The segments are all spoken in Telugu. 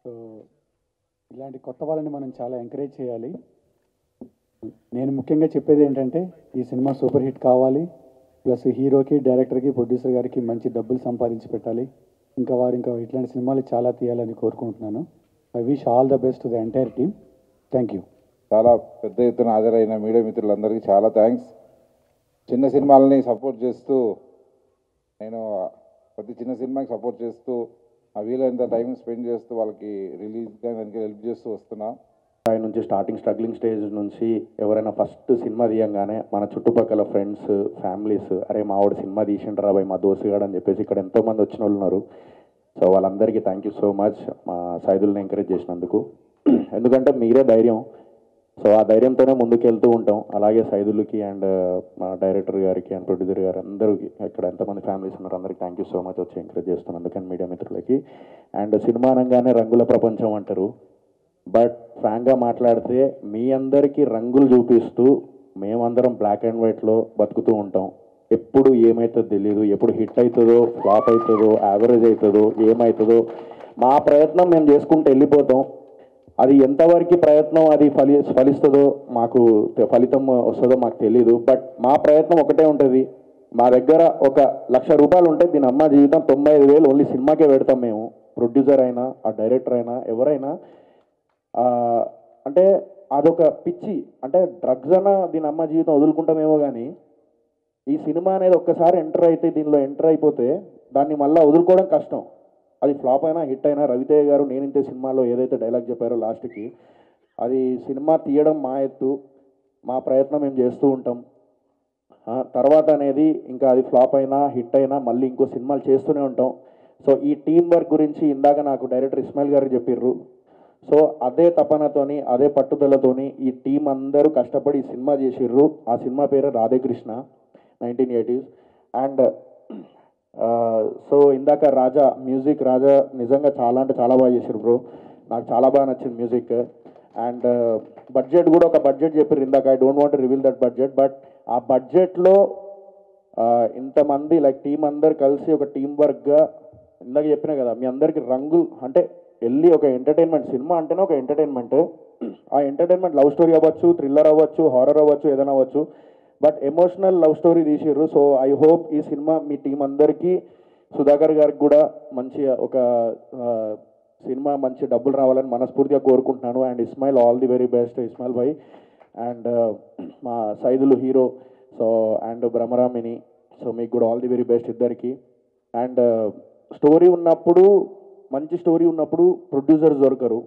సో ఇలాంటి కొత్త వాళ్ళని మనం చాలా ఎంకరేజ్ చేయాలి. నేను ముఖ్యంగా చెప్పేది ఏంటంటే ఈ సినిమా సూపర్ హిట్ కావాలి, ప్లస్ హీరోకి, డైరెక్టర్కి, ప్రొడ్యూసర్ గారికి మంచి డబ్బులు సంపాదించి పెట్టాలి. ఇంకా ఇట్లాంటి సినిమాలు చాలా తీయాలని కోరుకుంటున్నాను. I wish all the best to the entire team. Thank you. చాలా పెద్ద ఎత్తున హాజరైన మీడియా మిత్రులందరికీ చాలా థ్యాంక్స్. చిన్న సినిమాలని సపోర్ట్ చేస్తూ, నేను ప్రతి చిన్న సినిమాకి సపోర్ట్ చేస్తూ వీలైనంత టైం స్పెండ్ చేస్తూ వాళ్ళకి రిలీజ్గా దానికి హెల్ప్ చేస్తూ వస్తున్నా. ఆయన నుంచి స్టార్టింగ్ స్టేజ్ నుంచి ఎవరైనా ఫస్ట్ సినిమా తీయంగానే మన చుట్టుపక్కల ఫ్రెండ్స్, ఫ్యామిలీస్, అరే మా వాడు సినిమా తీసిండ్రు రాబాయ్ మా దోస్తుగాడు అని చెప్పేసి ఇక్కడ ఎంతోమంది వచ్చిన వాళ్ళు ఉన్నారు. సో వాళ్ళందరికీ థ్యాంక్ యూ సో మచ్ మా సైదుల్ని ఎంకరేజ్ చేసినందుకు. ఎందుకంటే మీరే ధైర్యం. సో ఆ ధైర్యంతోనే ముందుకు వెళ్తూ ఉంటాం. అలాగే సైదులకి అండ్ మా డైరెక్టర్ గారికి అండ్ ప్రొడ్యూసర్ గారు అందరికీ, ఇక్కడ ఎంతమంది ఫ్యామిలీస్ ఉన్నారు అందరికీ థ్యాంక్ యూ సో మచ్ వచ్చి ఎంకరేజ్ చేస్తున్నందుకు అండ్ మీడియా మిత్రులకి. అండ్ సినిమా అనగానే రంగుల ప్రపంచం అంటారు, బట్ ఫ్రాంక్గా మాట్లాడితే మీ అందరికీ రంగులు చూపిస్తూ మేమందరం బ్లాక్ అండ్ వైట్లో బతుకుతూ ఉంటాం. ఎప్పుడు ఏమవుతుందో తెలియదు, ఎప్పుడు హిట్ అవుతుందో, ఫ్లాప్ అవుతుందో, యావరేజ్ అవుతుందో, ఏమవుతుందో మా ప్రయత్నం మేము చేసుకుంటూ వెళ్ళిపోతాం. అది ఎంతవరకు ప్రయత్నం అది ఫలిస్తుందో మాకు ఫలితం వస్తుందో మాకు తెలీదు. బట్ మా ప్రయత్నం ఒకటే ఉంటుంది. మా దగ్గర 1,00,000 రూపాయలు ఉంటే దీని అమ్మ జీవితం 95,000 ఓన్లీ సినిమాకే పెడతాం మేము. ప్రొడ్యూసర్ అయినా, ఆ డైరెక్టర్ అయినా, ఎవరైనా. అంటే అదొక పిచ్చి. అంటే డ్రగ్స్ అన్న దీని అమ్మ జీవితం వదులుకుంటామేమో కానీ ఈ సినిమా అనేది ఒక్కసారి దీనిలో ఎంటర్ అయిపోతే దాన్ని మళ్ళీ వదులుకోవడం కష్టం. అది ఫ్లాప్ అయినా హిట్ అయినా, రవితేజ గారు నేనింతే సినిమాలో ఏదైతే డైలాగ్ చెప్పారో లాస్ట్కి, అది సినిమా తీయడం మా ఎత్తు, మా ప్రయత్నం మేము చేస్తూ ఉంటాం. తర్వాత అనేది ఇంకా అది ఫ్లాప్ అయినా హిట్ అయినా మళ్ళీ ఇంకో సినిమాలు చేస్తూనే ఉంటాం. సో ఈ టీం వర్క్ గురించి ఇందాక నాకు డైరెక్టర్ ఇస్మాయిల్ గారు చెప్పిర్రు. సో అదే తపనతోని, అదే పట్టుదలతోని ఈ టీం అందరూ కష్టపడి ఈ సినిమా చేసిర్రు. ఆ సినిమా పేరు రాధేకృష్ణ, 1980s. అండ్ సో ఇందాక మ్యూజిక్ రాజా నిజంగా చాలా అంటే చాలా బాగా చేశారు బ్రో. నాకు చాలా బాగా నచ్చింది మ్యూజిక్. అండ్ బడ్జెట్ కూడా ఒక బడ్జెట్ చెప్పారు ఇందాక. I don't want reveal that budget, but ఆ బడ్జెట్లో ఇంతమంది లైక్ టీం అందరు కలిసి ఒక టీం వర్క్గా, ఇందాక చెప్పినా కదా మీ అందరికి రంగు అంటే వెళ్ళి ఒక ఎంటర్టైన్మెంట్, సినిమా అంటేనే ఒక ఎంటర్టైన్మెంట్. ఆ ఎంటర్టైన్మెంట్ లవ్ స్టోరీ అవ్వచ్చు, థ్రిల్లర్ అవ్వచ్చు, హారర్ అవ్వచ్చు, ఏదైనా అవ్వచ్చు, బట్ ఎమోషనల్ లవ్ స్టోరీ తీసిర్రు. సో ఐ హోప్ ఈ సినిమా మీ టీం అందరికీ, సుధాకర్ గారికి కూడా మంచి ఒక సినిమా మంచి డబ్బులు రావాలని మనస్ఫూర్తిగా కోరుకుంటున్నాను. And Ismail all the very best Ismail భాయ్. అండ్ మా సైదులు హీరో, సో అండ్ బ్రహ్మరామిని, సో మీకు కూడా ఆల్ ది వెరీ బెస్ట్ ఇద్దరికి. అండ్ స్టోరీ ఉన్నప్పుడు, మంచి స్టోరీ ఉన్నప్పుడు ప్రొడ్యూసర్స్ దొరకరు.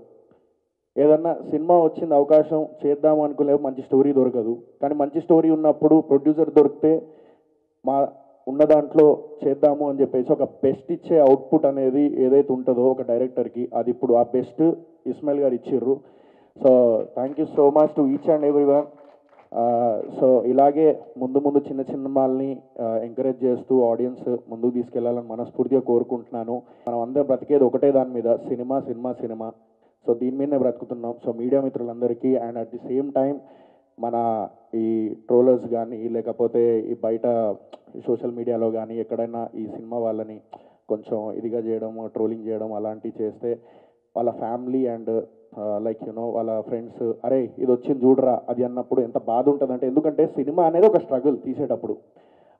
ఏదన్నా సినిమా వచ్చింది అవకాశం చేద్దాము అనుకునే మంచి స్టోరీ దొరకదు. కానీ మంచి స్టోరీ ఉన్నప్పుడు ప్రొడ్యూసర్ దొరికితే మా ఉన్న దాంట్లో చేద్దాము అని చెప్పేసి ఒక బెస్ట్ ఇచ్చే అవుట్పుట్ అనేది ఏదైతే ఉంటుందో ఒక డైరెక్టర్కి, అది ఇప్పుడు ఆ బెస్ట్ ఇస్మాయిల్ గారు ఇచ్చిర్రు. So thank you so much to each and every one. So ఇలాగే ముందు చిన్న సినిమాల్ని ఎంకరేజ్ చేస్తూ ఆడియన్స్ ముందుకు తీసుకెళ్లాలని మనస్ఫూర్తిగా కోరుకుంటున్నాను. మనం అందరం బ్రతికేది ఒకటే దాని మీద, సినిమా సినిమా సినిమా. సో దీని మీదనే బ్రతుకుతున్నాం. సో మీడియా మిత్రులందరికీ and at the same time మన ఈ ట్రోలర్స్ కానీ, లేకపోతే ఈ బయట సోషల్ మీడియాలో కానీ ఎక్కడైనా ఈ సినిమా వాళ్ళని కొంచెం ఇదిగా చేయడం, ట్రోలింగ్ చేయడం అలాంటివి చేస్తే వాళ్ళ ఫ్యామిలీ అండ్ లైక్ యూనో వాళ్ళ ఫ్రెండ్స్ అరే ఇది వచ్చింది చూడరా అది అన్నప్పుడు ఎంత బాధ ఉంటుందంటే, ఎందుకంటే సినిమా అనేది ఒక స్ట్రగుల్ తీసేటప్పుడు.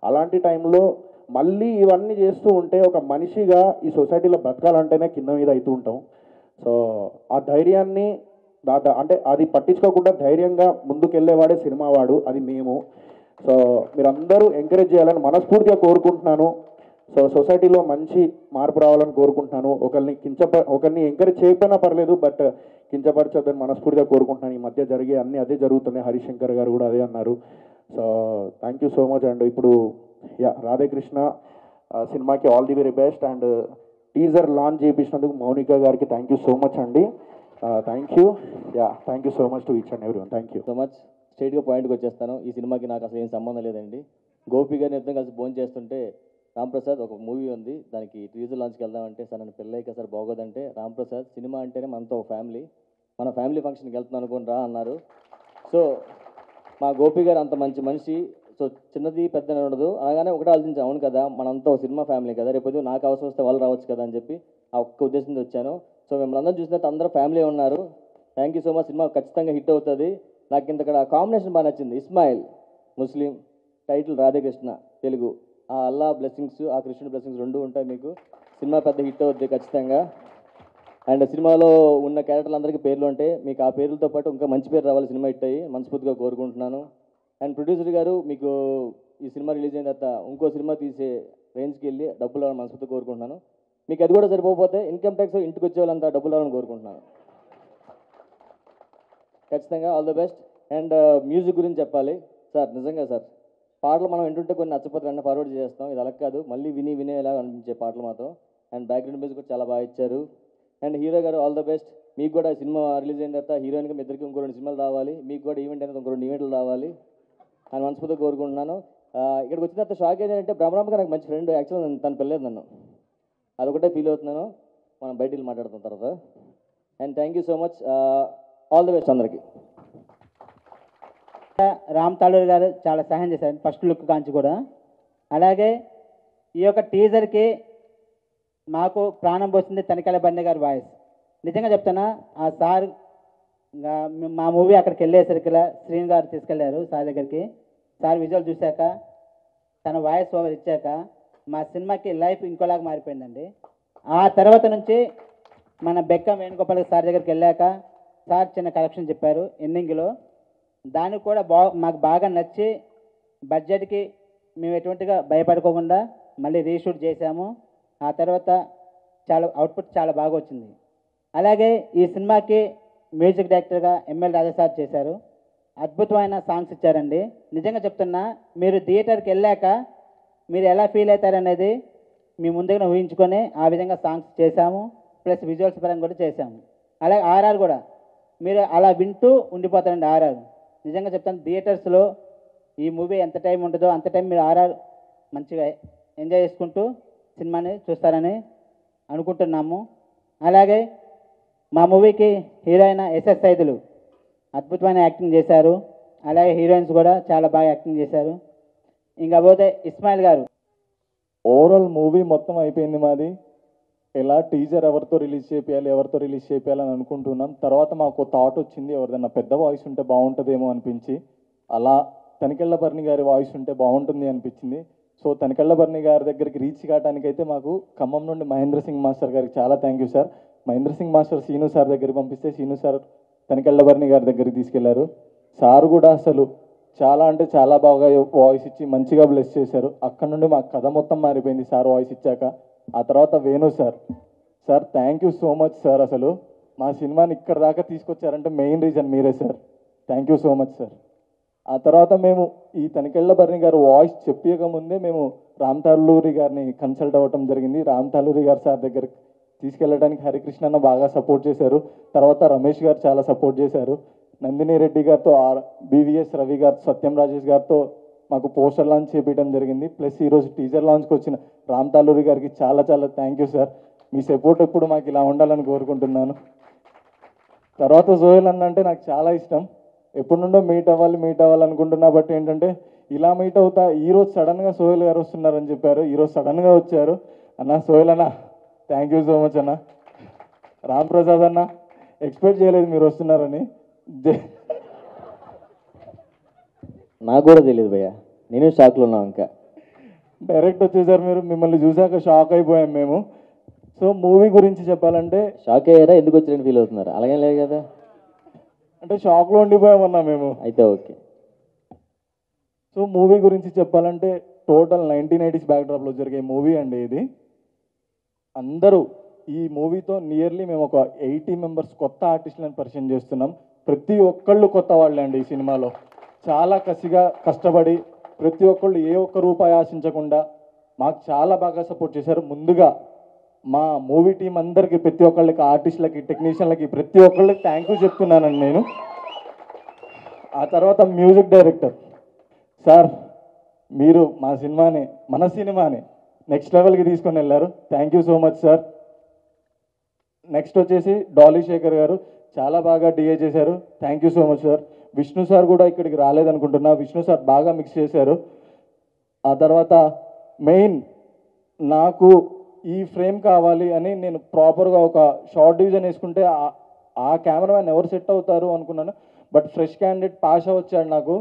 అలాంటి టైంలో మళ్ళీ ఇవన్నీ చేస్తూ ఉంటే ఒక మనిషిగా ఈ సొసైటీలో బ్రతకాలంటేనే కింద మీద అవుతూ ఉంటాం. సో ఆ ధైర్యాన్ని అంటే అది పట్టించుకోకుండా ధైర్యంగా ముందుకెళ్ళేవాడే సినిమా వాడు, అది మేము. సో మీరందరూ ఎంకరేజ్ చేయాలని మనస్ఫూర్తిగా కోరుకుంటున్నాను. సో సొసైటీలో మంచి మార్పు రావాలని కోరుకుంటున్నాను. ఒకరిని ఎంకరేజ్ చేయకపోయినా పర్లేదు, బట్ కించపరచొద్దని మనస్ఫూర్తిగా కోరుకుంటున్నాను. ఈ మధ్య జరిగే అన్నీ అదే జరుగుతున్నాయి. హరిశంకర్ గారు కూడా అదే అన్నారు. So thank you so much. And ఇప్పుడు రాధేకృష్ణ సినిమాకి all the very best. And teaser launch చేయించినందుకు మౌనిక గారికి థ్యాంక్ యూ సో మచ్ అండి. Thank you. Thank you so much to each and every one. Thank you so much. స్ట్రైట్గా పాయింట్కి వచ్చేస్తాను. ఈ సినిమాకి నాకు అసలు ఏం సంబంధం లేదండి. గోపి గారిని ఇద్దరం కలిసి భోజనం చేస్తుంటే రాంప్రసాద్ ఒక మూవీ ఉంది, దానికి టీజర్ లాంచ్కి వెళ్దామంటే సార్ నన్ను పెళ్ళైక సార్ బాగోదంటే, రాంప్రసాద్ సినిమా అంటేనే మనతో ఒక ఫ్యామిలీ, మన ఫ్యామిలీ ఫంక్షన్కి వెళ్తున్నాను అనుకోని రా అన్నారు. సో మా గోపి గారు అంత మంచి మనిషి. సో చిన్నది పెద్ద ఉండదు, అలాగానే ఒకటే ఆలోచించాం, అవును కదా మనంతా ఒక సినిమా ఫ్యామిలీ కదా, రేపు నాకు అవసరం వస్తే వాళ్ళు రావచ్చు కదా అని చెప్పి ఆ ఒక్క ఉద్దేశంతో వచ్చాను. సో మిమ్మల్ని అందరూ చూసినట్టు అందరూ ఫ్యామిలీ ఉన్నారు. Thank you so much. Cinema ఖచ్చితంగా హిట్ అవుతుంది. నాకు ఇంతక్కడ కాంబినేషన్ బాగా నచ్చింది. ఇస్మాయిల్ ముస్లిం, టైటిల్ రాధాకృష్ణ తెలుగు. ఆ అల్లా బ్లెస్సింగ్స్, ఆ కృష్ణుడి బ్లెస్సింగ్స్ రెండు ఉంటాయి మీకు. సినిమా పెద్ద హిట్ అవుద్ది ఖచ్చితంగా. అండ్ సినిమాలో ఉన్న క్యారెక్టర్లందరికీ పేర్లు ఉంటాయి. మీకు ఆ పేర్లతో పాటు ఇంకా మంచి పేరు రావాలి, సినిమా హిట్ అయ్యి మనస్ఫూర్తిగా కోరుకుంటున్నాను. అండ్ ప్రొడ్యూసర్ గారు మీకు ఈ సినిమా రిలీజ్ అయిన తర్వాత ఇంకో సినిమా తీసే రేంజ్కి వెళ్ళి డబ్బులు రావాలని మనస్ఫూర్తిగా కోరుకుంటున్నాను. మీకు అది కూడా సరిపోతే ఇన్కమ్ ట్యాక్స్ ఇంటికి వచ్చే వాళ్ళంతా డబ్బులు రావాలని కోరుకుంటున్నాను. ఖచ్చితంగా all the best. And music గురించి చెప్పాలి సార్. నిజంగా సార్, పాటలు మనం వింటుంటే కొన్ని నచ్చపోతే వెంటనే ఫార్వర్డ్ చేస్తాం. ఇది అలా కాదు, మళ్ళీ వినేలా అనిపించే పాటలు మాత్రం. అండ్ బ్యాక్గ్రౌండ్ మ్యూజిక్ కూడా చాలా బాగా ఇచ్చారు. అండ్ హీరో గారు ఆల్ ద బెస్ట్. మీకు కూడా సినిమా రిలీజ్ అయిన తర్వాత హీరోయిన్గా మీ ఇద్దరికి ఇంకో 2 సినిమాలు రావాలి. మీకు కూడా ఈవెంట్ అనేది ఇంకో 2 ఈవెంట్లు రావాలి అని మనస్ఫూర్తిగా కోరుకుంటున్నాను. ఇక్కడికి వచ్చిన తర్వాత షాక్ ఏంటంటే బ్రహ్మరామ్గా నాకు మంచి ఫ్రెండ్, యాక్చువల్గా తను పెళ్ళలేదు నన్ను. అదొకటే ఫీల్ అవుతున్నాను. మనం బయటికి మాట్లాడుతున్న తర్వాత. And thank you so much. All the best అందరికీ. రామ్ తాళూరు గారు చాలా సహాయం చేశారు ఫస్ట్ లుక్ కాంచి కూడా. అలాగే ఈ యొక్క టీజర్కి మాకు ప్రాణం పోసింది తనికెళ్ళ బండి గారి వాయిస్. నిజంగా చెప్తానా, ఆ సార్ మా మూవీ అక్కడికి వెళ్ళేసరికిలా శ్రీని గారు తీసుకెళ్లారు సార్ దగ్గరికి. సార్ విజువల్ చూశాక తన వాయిస్ ఓవర్ ఇచ్చాక మా సినిమాకి లైఫ్ ఇంకోలాగా మారిపోయిందండి. ఆ తర్వాత నుంచి మన బెక్కం వేణుగోపాల్ సార్ దగ్గరికి వెళ్ళాక సార్ చిన్న కరెక్షన్ చెప్పారు ఎండింగ్లో. దానికి కూడా మాకు బాగా నచ్చి బడ్జెట్కి మేము ఎటువంటిగా భయపడుకోకుండా మళ్ళీ రీషూట్ చేశాము. ఆ తర్వాత చాలా అవుట్పుట్ చాలా బాగా వచ్చింది. అలాగే ఈ సినిమాకి మ్యూజిక్ డైరెక్టర్గా ఎంఎల్ రాజా సార్ చేశారు. అద్భుతమైన సాంగ్స్ ఇచ్చారండి. నిజంగా చెప్తున్నా, మీరు థియేటర్కి వెళ్ళాక మీరు ఎలా ఫీల్ అవుతారనేది మీ ముందుగానే ఊహించుకొని ఆ విధంగా సాంగ్స్ చేశాము. ప్లస్ విజువల్స్ పరంగా కూడా చేశాము. అలాగే ఆర్ఆర్ కూడా మీరు అలా వింటూ ఉండిపోతారండి. ఆర్ఆర్ నిజంగా చెప్తాను, థియేటర్స్లో ఈ మూవీ ఎంత టైం ఉంటుందో అంత టైం మీరు ఆర్ఆర్ మంచిగా ఎంజాయ్ చేసుకుంటూ సినిమాని చూస్తారని అనుకుంటున్నాము. అలాగే మా మూవీకి హీరోయిన్ ఎస్ఎస్ సైదులు అద్భుతమైన యాక్టింగ్ చేశారు. అలాగే హీరోయిన్స్ కూడా చాలా బాగా యాక్టింగ్ చేశారు. ఇంకా పోతే ఇస్మాయిల్ గారు. ఓవరాల్ మూవీ మొత్తం అయిపోయింది మాది. ఎలా టీజర్ ఎవరితో రిలీజ్ చేయాలని అనుకుంటున్నాం. తర్వాత మాకు థాట్ వచ్చింది, ఎవరిదన్నా పెద్ద వాయిస్ ఉంటే బాగుంటుందేమో అనిపించి అలా తనికెళ్ళభరణి గారి వాయిస్ ఉంటే బాగుంటుంది అనిపించింది. సో తనికెళ్ళభరణి గారి దగ్గరికి రీచ్ కావడానికి అయితే మాకు ఖమ్మం నుండి మహేంద్ర సింగ్ మాస్టర్ గారికి చాలా thank you sir. Mahendra Singh master Seenu sir దగ్గరికి పంపిస్తే సీను సార్ తనికెళ్ళభరణి గారి దగ్గరికి తీసుకెళ్లారు. సార్ కూడా అసలు చాలా అంటే చాలా బాగా వాయిస్ ఇచ్చి మంచిగా బ్లెస్ చేశారు. అక్కడ నుండి మా కథ మొత్తం మారిపోయింది సార్ వాయిస్ ఇచ్చాక. ఆ తర్వాత Venu sir thank you so much sir. అసలు మా సినిమాని ఇక్కడ దాకా తీసుకొచ్చారంటే మెయిన్ రీజన్ మీరే sir. Thank you so much sir. ఆ తర్వాత మేము ఈ తనికెళ్ళభరణి గారు వాయిస్ చెప్పకముందే మేము రామ్ తాళూరి గారిని కన్సల్ట్ అవ్వటం జరిగింది. రామ్ తాళూరి గారు సార్ దగ్గర తీసుకెళ్ళడానికి హరికృష్ణ అన్న బాగా సపోర్ట్ చేశారు. తర్వాత రమేష్ గారు చాలా సపోర్ట్ చేశారు. నందిని రెడ్డి గారితో, బీవీఎస్ రవి గారితో, సత్యం రాజేష్ గారితో మాకు పోస్టర్ లాంచ్ చేపించడం జరిగింది. ప్లస్ ఈరోజు టీజర్ లాంచ్కి వచ్చిన రామ్ తాళూరి గారికి చాలా చాలా thank you sir. Me support ఎప్పుడు మాకు ఇలా ఉండాలని కోరుకుంటున్నాను. తర్వాత సోహెల్ అన్న అంటే నాకు చాలా ఇష్టం. ఎప్పటి నుండో మీట్ అవ్వాలి అనుకుంటున్నా. బట్ ఏంటంటే ఇలా మీట్ అవుతా ఈరోజు సడన్గా సోహెల్ గారు వస్తున్నారని చెప్పారు. ఈరోజు సడన్గా వచ్చారు. అన్న సోహెల్ అన్న థ్యాంక్ యూ సో మచ్ అన్న. రామ్ ప్రసాద్ అన్న ఎక్స్పెక్ట్ చేయలేదు మీరు వస్తున్నారని. నాకు కూడా తెలియదు భయ్య, నేను షాక్లో ఉన్నాను. ఇంకా డైరెక్ట్ వచ్చేసారు మీరు. మిమ్మల్ని చూసాక షాక్ అయిపోయాం మేము. సో మూవీ గురించి చెప్పాలంటే షాక్ అయ్యారా? ఎందుకు వచ్చినట్టు ఫీల్ అవుతున్నారు? అలాగే లేదు కదా, అంటే షాక్లో ఉండిపోయామన్నా మేము. అయితే ఓకే. సో మూవీ గురించి చెప్పాలంటే టోటల్ 1980s బ్యాక్డ్రాప్లో జరిగే మూవీ అండి ఇది. అందరూ ఈ మూవీతో నియర్లీ మేము ఒక 80 మెంబర్స్ కొత్త ఆర్టిస్టులను పరిచయం చేస్తున్నాం. ప్రతి ఒక్కళ్ళు కొత్త వాళ్ళే అండి ఈ సినిమాలో. చాలా కసిగా కష్టపడి ప్రతి ఒక్కళ్ళు ఏ ఒక్క రూపాయి ఆశించకుండా మాకు చాలా బాగా సపోర్ట్ చేశారు. ముందుగా మా మూవీ టీం అందరికీ, ప్రతి ఒక్కళ్ళకి, ఆర్టిస్టులకి, టెక్నీషియన్లకి, ప్రతి ఒక్కళ్ళకి థ్యాంక్ యూ చెప్తున్నానండి నేను. ఆ తర్వాత మ్యూజిక్ డైరెక్టర్ సార్, మీరు మన సినిమాని నెక్స్ట్ లెవెల్కి తీసుకొని వెళ్ళారు. Thank you so much sir. Next వచ్చేసి డాలీ శేఖర్ గారు చాలా బాగా డిఏ చేశారు. Thank you so much sir. Vishnu sir కూడా ఇక్కడికి రాలేదనుకుంటున్నా. విష్ణు సార్ బాగా మిక్స్ చేశారు. ఆ తర్వాత మెయిన్ నాకు ఈ ఫ్రేమ్ కావాలి అని నేను ప్రాపర్గా ఒక షార్ట్ డివిజన్ వేసుకుంటే ఆ కెమెరామెన్ ఎవరు సెట్ అవుతారు అనుకున్నాను. బట్ ఫ్రెష్ క్యాండిడేట్ పాషా వచ్చాడు. నాకు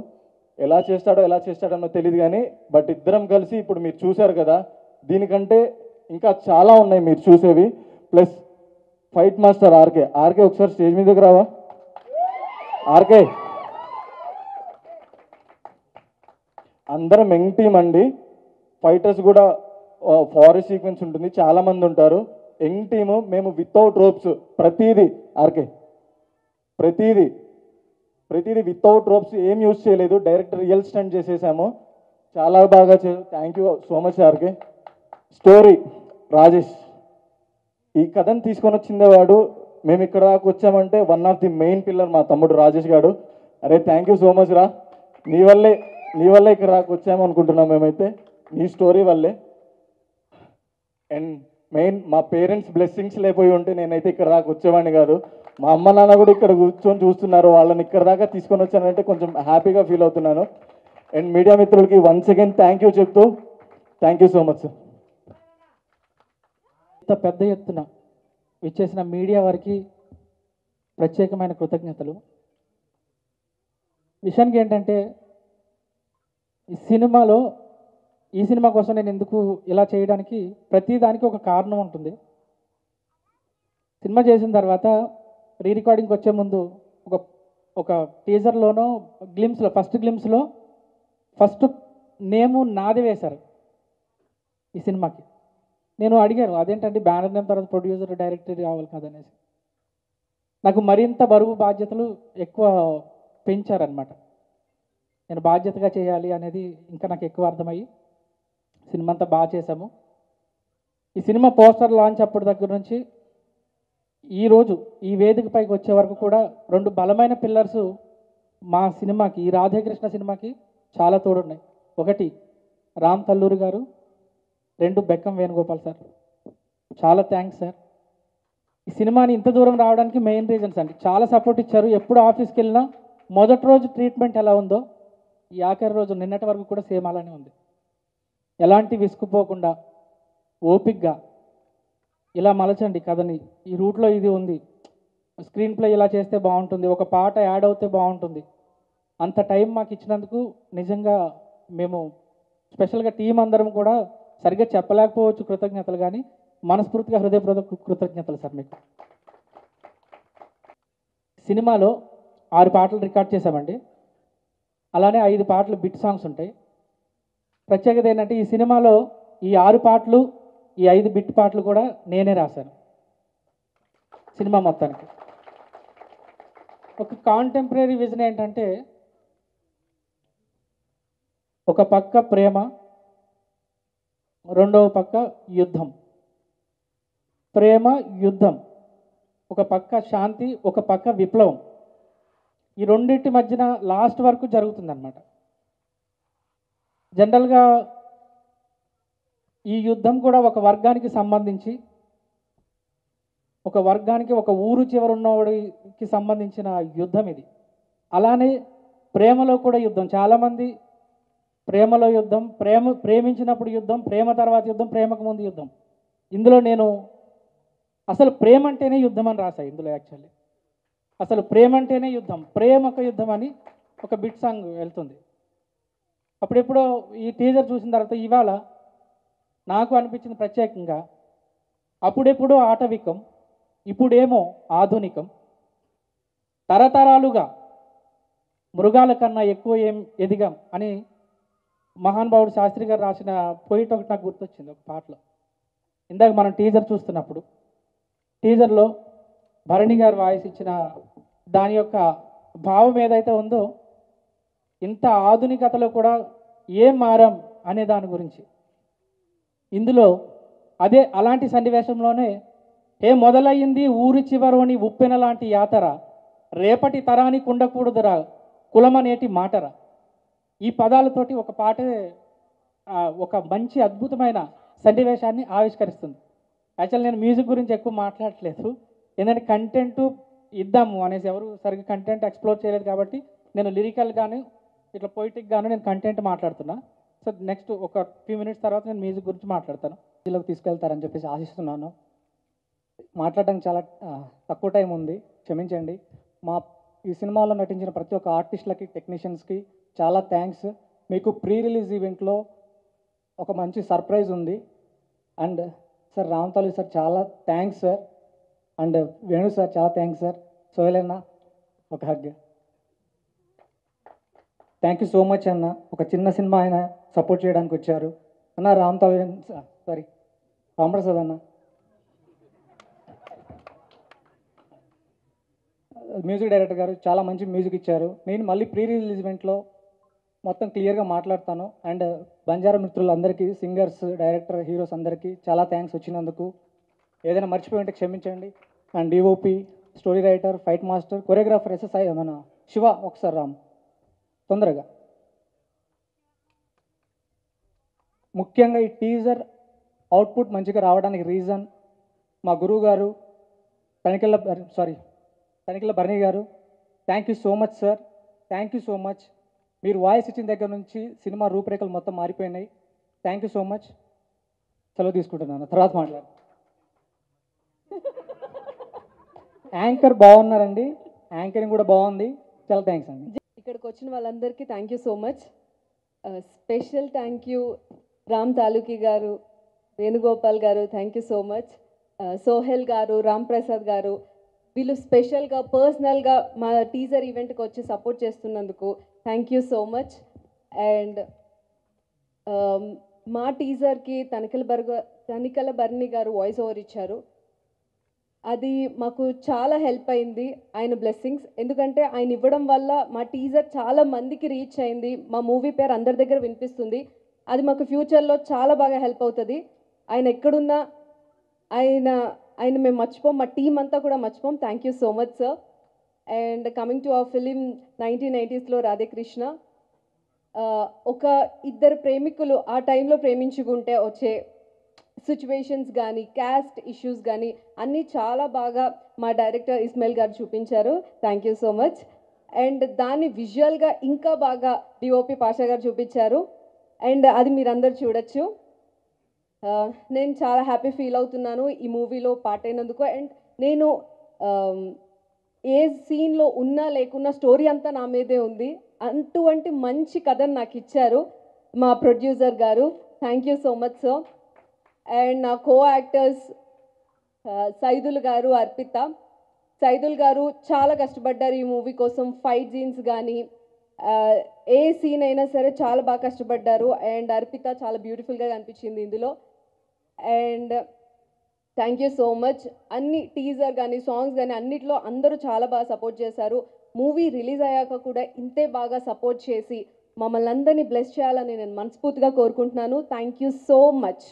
ఎలా చేస్తాడో తెలియదు కానీ బట్ ఇద్దరం కలిసి ఇప్పుడు మీరు చూశారు కదా, దీనికంటే ఇంకా చాలా ఉన్నాయి మీరు చూసేవి. ప్లస్ ఫైట్ మాస్టర్ ఆర్కే ఒకసారి స్టేజ్ మీదకి రావా ఆర్కే. అందరం యంగ్ టీమ్ అండి. ఫైటర్స్ కూడా ఫారెస్ట్ సీక్వెన్స్ ఉంటుంది, చాలామంది ఉంటారు. యంగ్ టీము, మేము వితౌట్ రోప్స్ ప్రతిదీ ఆర్కే ప్రతిదీ వితౌట్ రోప్స్ ఏం యూజ్ చేయలేదు, డైరెక్ట్ రియల్ స్టంట్ చేసేసాము. చాలా బాగా thank you so much RK. Story Rajesh ఈ కథను తీసుకొని వచ్చిందే వాడు. మేము ఇక్కడ దాకా వచ్చామంటే one of the main pillar మా తమ్ముడు రాజేష్ గారు. అరే థ్యాంక్ యూ సో మచ్ రా, నీ వల్లే ఇక్కడ దాకా వచ్చాము అనుకుంటున్నాం మేమైతే, నీ స్టోరీ వల్లే. అండ్ మెయిన్ మా పేరెంట్స్ బ్లెస్సింగ్స్ లేకపోయి ఉంటే నేనైతే ఇక్కడ దాకా వచ్చేవాడిని కాదు. మా అమ్మ నాన్న కూడా ఇక్కడ కూర్చొని చూస్తున్నారు, వాళ్ళని ఇక్కడ దాకా తీసుకొని వచ్చానంటే కొంచెం హ్యాపీగా ఫీల్ అవుతున్నాను. అండ్ మీడియా మిత్రులకి వన్స్ అగైన్ థ్యాంక్ యూ చెప్తూ thank you so much sir. ఇంత పెద్ద ఎత్తున విచ్చేసిన మీడియా వారికి ప్రత్యేకమైన కృతజ్ఞతలు. విషయానికి ఏంటంటే ఈ సినిమా కోసం నేను ఎందుకు ఇలా చేయడానికి ప్రతి దానికి ఒక కారణం ఉంటుంది. సినిమా చేసిన తర్వాత రీ రికార్డింగ్కి వచ్చే ముందు ఒక టీజర్లోనో ఫస్ట్ గ్లిమ్స్లో ఫస్ట్ నేము నాది వేశారు ఈ సినిమాకి. నేను అడిగాను అదేంటంటే బ్యానర్ నేమ్ తర్వాత ప్రొడ్యూసర్ డైరెక్టర్ కావాలి కదనేసి. నాకు మరింత బరువు బాధ్యతలు ఎక్కువ పెంచారనమాట. నేను బాధ్యతగా చేయాలి అనేది ఇంకా నాకు ఎక్కువ అర్థమయ్యి సినిమా అంతా బాగా చేశాము. ఈ సినిమా పోస్టర్ లాంచ్ అప్పటి దగ్గర నుంచి ఈరోజు ఈ వేదిక పైకి వచ్చే వరకు కూడా 2 బలమైన పిల్లర్స్ మా సినిమాకి, ఈ రాధాకృష్ణ సినిమాకి చాలా తోడున్నాయి. ఒకటి రామ్ తల్లూరి గారు, 2 బెక్కం వేణుగోపాల్ సార్. చాలా థ్యాంక్స్ సార్. ఈ సినిమాని ఇంత దూరం రావడానికి మెయిన్ రీజన్స్ అండి. చాలా సపోర్ట్ ఇచ్చారు. ఎప్పుడు ఆఫీస్కి వెళ్ళినా మొదటి రోజు ట్రీట్మెంట్ ఎలా ఉందో ఈ ఆఖరి రోజు నిన్నటి వరకు కూడా సేమ్ అలానే ఉంది. ఎలాంటి విసుకుపోకుండా ఓపిక్గా ఇలా మలచండి కథని, ఈ రూట్లో ఇది ఉంది, స్క్రీన్ ప్లే ఇలా చేస్తే బాగుంటుంది, ఒక పాట యాడ్ అవుతే బాగుంటుంది, అంత టైం మాకు ఇచ్చినందుకు నిజంగా మేము స్పెషల్గా టీం అందరం కూడా సరిగ్గా చెప్పలేకపోవచ్చు కృతజ్ఞతలు, కానీ మనస్ఫూర్తిగా హృదయపూర్వక కృతజ్ఞతలు సార్ మీకు. సినిమాలో 6 పాటలు రికార్డ్ చేశామండి. అలానే 5 పాటలు బిట్ సాంగ్స్ ఉంటాయి. ప్రత్యేకత ఏంటంటే ఈ సినిమాలో ఈ 6 పాటలు, ఈ 5 బిట్ పాటలు కూడా నేనే రాశాను సినిమా మొత్తానికి. ఒక కాంటెంపరీ విజన్ ఏంటంటే ఒక పక్క ప్రేమ, రెండవ పక్క యుద్ధం. ప్రేమ యుద్ధం, ఒక పక్క శాంతి, ఒక పక్క విప్లవం. ఈ రెండింటి మధ్యన లాస్ట్ వరకు జరుగుతుందన్నమాట. జనరల్గా ఈ యుద్ధం కూడా ఒక వర్గానికి సంబంధించి, ఒక ఊరు చివరున్నవాడికి సంబంధించిన యుద్ధం ఇది. అలానే ప్రేమలో కూడా యుద్ధం. చాలామంది ప్రేమలో యుద్ధం, ప్రేమించినప్పుడు యుద్ధం, ప్రేమ తర్వాత యుద్ధం, ప్రేమకు ముందు యుద్ధం. ఇందులో నేను అసలు ప్రేమ అంటేనే యుద్ధం అని రాశా. ఇందులో యాక్చువల్లీ అసలు ప్రేమ అంటేనే యుద్ధం, ప్రేమక యుద్ధం అని ఒక బిట్ సాంగ్ వెళ్తుంది. అప్పుడెప్పుడో ఈ టీజర్ చూసిన తర్వాత ఇవాళ నాకు అనిపించింది ప్రత్యేకంగా, అప్పుడెప్పుడో ఆటవికం, ఇప్పుడేమో ఆధునికం, తరతరాలుగా మృగాల కన్నా ఎక్కువ ఏం ఎదిగాం అని మహానుభావుడు శాస్త్రి గారు రాసిన పోయిట్ ఒకటి నాకు గుర్తొచ్చింది ఒక పాటలో. ఇందాక మనం టీజర్ చూస్తున్నప్పుడు టీజర్లో భరణి గారు వాయిస్ ఇచ్చిన దాని యొక్క భావం ఏదైతే ఉందో, ఇంత ఆధునికతలో కూడా ఏం మారాం అనే దాని గురించి. ఇందులో అలాంటి సన్నివేశంలోనే మొదలయ్యింది ఊరి చివరోని ఉప్పెన లాంటి యాతర, రేపటి తరానికి ఉండకూడదురా కులమనేటి మాటరా. ఈ పదాలతోటి ఒక పాటే ఒక మంచి అద్భుతమైన సన్నివేశాన్ని ఆవిష్కరిస్తుంది. యాక్చువల్ నేను మ్యూజిక్ గురించి ఎక్కువ మాట్లాడట్లేదు, ఎందుకంటే కంటెంట్ ఇద్దాము అనేసి ఎవరు సరిగ్గా కంటెంట్ ఎక్స్ప్లోర్ చేయలేదు కాబట్టి నేను లిరికల్ గాను ఇట్లా పొయిటిక్ గాను నేను కంటెంట్ మాట్లాడుతున్నా. సో నెక్స్ట్ ఒక ఫ్యూ మినిట్స్ తర్వాత నేను మ్యూజిక్ గురించి మాట్లాడతాను. లోకి తీసుకెళ్తారని చెప్పేసి ఆశిస్తున్నాను. మాట్లాడడానికి చాలా తక్కువ టైం ఉంది, క్షమించండి. ఈ సినిమాలో నటించిన ప్రతి ఒక్క ఆర్టిస్టులకి, టెక్నీషియన్స్కి చాలా థ్యాంక్స్. మీకు ప్రీ రిలీజ్ ఈవెంట్లో ఒక మంచి సర్ప్రైజ్ ఉంది. అండ్ సార్ రామతాలు సార్ చాలా thanks sir. And Venu sir చాలా థ్యాంక్స్ సార్. సోహెల్ అన్న ఒక hug. Thank you so much అన్న. ఒక చిన్న సినిమా ఆయన సపోర్ట్ చేయడానికి వచ్చారు అన్న. రాంప్రసాద్ అన్న, మ్యూజిక్ డైరెక్టర్ గారు చాలా మంచి మ్యూజిక్ ఇచ్చారు. నేను మళ్ళీ ప్రీ రిలీజ్ ఈవెంట్లో మొత్తం క్లియర్గా మాట్లాడతాను. అండ్ బంజారా మిత్రులందరికీ, సింగర్స్, డైరెక్టర్, హీరోస్ అందరికీ చాలా థ్యాంక్స్ వచ్చినందుకు. ఏదైనా మర్చిపోయి ఉంటే క్షమించండి. And DOP, story writer, fight master, choreographer SSI మన శివ, ఒకసారి రామ్ తొందరగా. ముఖ్యంగా ఈ టీజర్ అవుట్పుట్ మంచిగా రావడానికి రీజన్ మా గురువు గారు Tanikella Bharani garu. Thank you so much sir, thank you so much. మీరు వాయిస్ ఇచ్చిన దగ్గర నుంచి సినిమా రూపురేఖలు మొత్తం మారిపోయినాయి. Thank you so much. సెలవు తీసుకుంటున్నాను, తర్వాత మాట్లాడు. యాంకర్ బాగున్నారండి, యాంకరింగ్ కూడా బాగుంది. చాలా థ్యాంక్స్ అండి. ఇక్కడికి వచ్చిన వాళ్ళందరికీ thank you so much. Special thank you Ram తాలూకి గారు, వేణుగోపాల్ గారు, thank you so much. Sohel గారు, రామ్ ప్రసాద్ గారు, వీళ్ళు స్పెషల్గా పర్సనల్గా మా టీజర్ ఈవెంట్కి వచ్చి సపోర్ట్ చేస్తున్నందుకు thank you so much. And మా టీజర్కి తనికల భరణి గారు వాయిస్ ఓవర్ ఇచ్చారు. అది మాకు చాలా హెల్ప్ అయింది, ఆయన బ్లెస్సింగ్స్. ఎందుకంటే ఆయన ఇవ్వడం వల్ల మా టీజర్ చాలా మందికి రీచ్ అయింది, మా మూవీ పేరు అందరి దగ్గర వినిపిస్తుంది. అది మాకు ఫ్యూచర్లో చాలా బాగా హెల్ప్ అవుతుంది. ఆయన ఎక్కడున్నా ఆయన మేము మర్చిపోం, మా టీం అంతా కూడా మర్చిపోం. Thank you so much sir. And coming to our film 1990s Radhekrishna, ఒక ఇద్దరు ప్రేమికులు ఆ టైంలో ప్రేమించుకుంటే వచ్చే సిచ్యువేషన్స్ కానీ, క్యాస్ట్ ఇష్యూస్ కానీ అన్నీ చాలా బాగా మా డైరెక్టర్ ఇస్మాయిల్ గారు చూపించారు. Thank you so much. And దాన్ని విజువల్గా ఇంకా బాగా డిఓపి పాషా గారు చూపించారు. అండ్ అది మీరందరూ చూడొచ్చు. నేను చాలా హ్యాపీ ఫీల్ అవుతున్నాను ఈ మూవీలో పార్ట్ అయినందుకు. అండ్ నేను ఏ సీన్లో ఉన్నా లేకున్నా స్టోరీ అంతా నా మీదే ఉంది. అటువంటి మంచి కథను నాకు ఇచ్చారు మా ప్రొడ్యూసర్ గారు. Thank you so much sir. And నా కో యాక్టర్స్ సైదుల్ గారు, అర్పిత. సైదుల్ గారు చాలా కష్టపడ్డారు ఈ మూవీ కోసం. ఫైట్ సీన్స్ కానీ ఏ సీన్ అయినా సరే చాలా బాగా కష్టపడ్డారు. అండ్ అర్పిత చాలా బ్యూటిఫుల్గా కనిపించింది ఇందులో. And thank you so much. అన్ని టీజర్ కానీ, సాంగ్స్ కానీ అన్నిట్లో అందరూ చాలా బాగా సపోర్ట్ చేశారు. మూవీ రిలీజ్ అయ్యాక కూడా ఇంతే బాగా సపోర్ట్ చేసి మమ్మల్ని అందరినీ బ్లెస్ చేయాలని నేను మనస్ఫూర్తిగా కోరుకుంటున్నాను. Thank you so much.